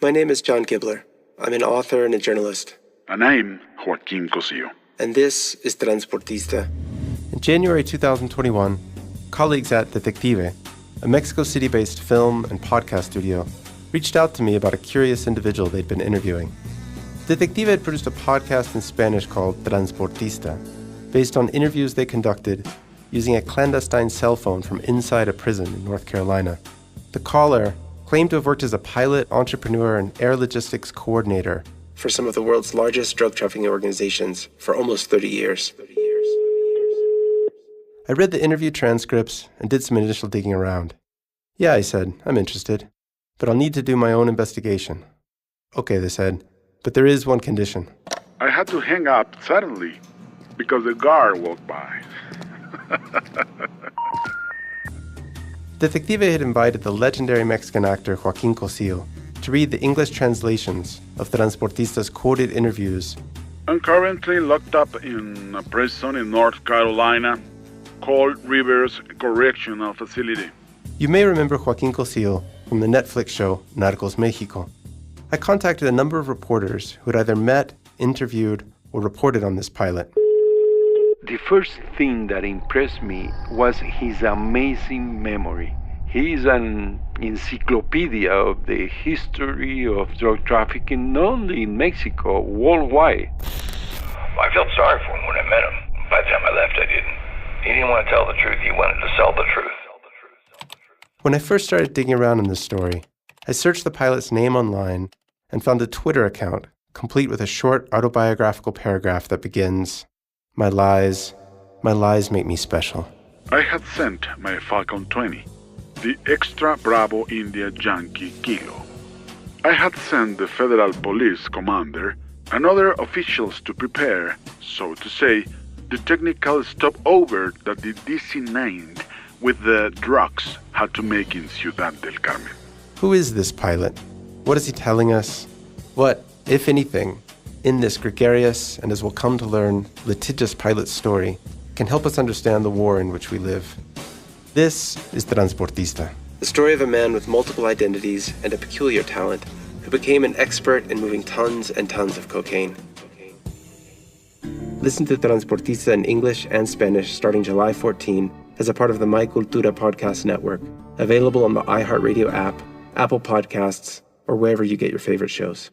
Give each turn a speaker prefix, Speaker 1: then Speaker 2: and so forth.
Speaker 1: My name is John Gibler. I'm an author and a journalist.
Speaker 2: And I'm Joaquin Cosio.
Speaker 1: And this is Transportista.
Speaker 3: In January 2021, colleagues at Detective, a Mexico City-based film and podcast studio, reached out to me about a curious individual they'd been interviewing. Detective had produced a podcast in Spanish called Transportista, based on interviews they conducted using a clandestine cell phone from inside a prison in North Carolina. The caller claimed to have worked as a pilot, entrepreneur, and air logistics coordinator
Speaker 1: for some of the world's largest drug trafficking organizations for almost 30 years.
Speaker 3: I read the interview transcripts and did some initial digging around. Yeah, I said, I'm interested, but I'll need to do my own investigation. Okay, they said, but there is one condition.
Speaker 2: I had to hang up suddenly because the guard walked by.
Speaker 3: Detective had invited the legendary Mexican actor Joaquin Cosio to read the English translations of Transportista's quoted interviews.
Speaker 2: I'm currently locked up in a prison in North Carolina called Rivers Correctional Facility.
Speaker 3: You may remember Joaquin Cosio from the Netflix show Narcos Mexico. I contacted a number of reporters who had either met, interviewed, or reported on this pilot.
Speaker 4: The first thing that impressed me was his amazing memory. He is an encyclopedia of the history of drug trafficking, not only in Mexico, worldwide.
Speaker 5: I felt sorry for him when I met him. By the time I left, I didn't. He didn't want to tell the truth. He wanted to sell the truth.
Speaker 3: When I first started digging around in this story, I searched the pilot's name online and found a Twitter account complete with a short autobiographical paragraph that begins, my lies make me special.
Speaker 2: I had sent my Falcon 20, the extra Bravo India Yankee Kilo. I had sent the federal police commander and other officials to prepare, so to say, the technical stopover that the DC-9 with the drugs had to make in Ciudad del Carmen.
Speaker 3: Who is this pilot? What is he telling us? What, if anything, in this gregarious and, as we'll come to learn, litigious pilot's story can help us understand the war in which we live? This is Transportista.
Speaker 1: The story of a man with multiple identities and a peculiar talent who became an expert in moving tons and tons of cocaine. Listen to Transportista in English and Spanish starting July 14 as a part of the My Cultura podcast network, available on the iHeartRadio app, Apple Podcasts, or wherever you get your favorite shows.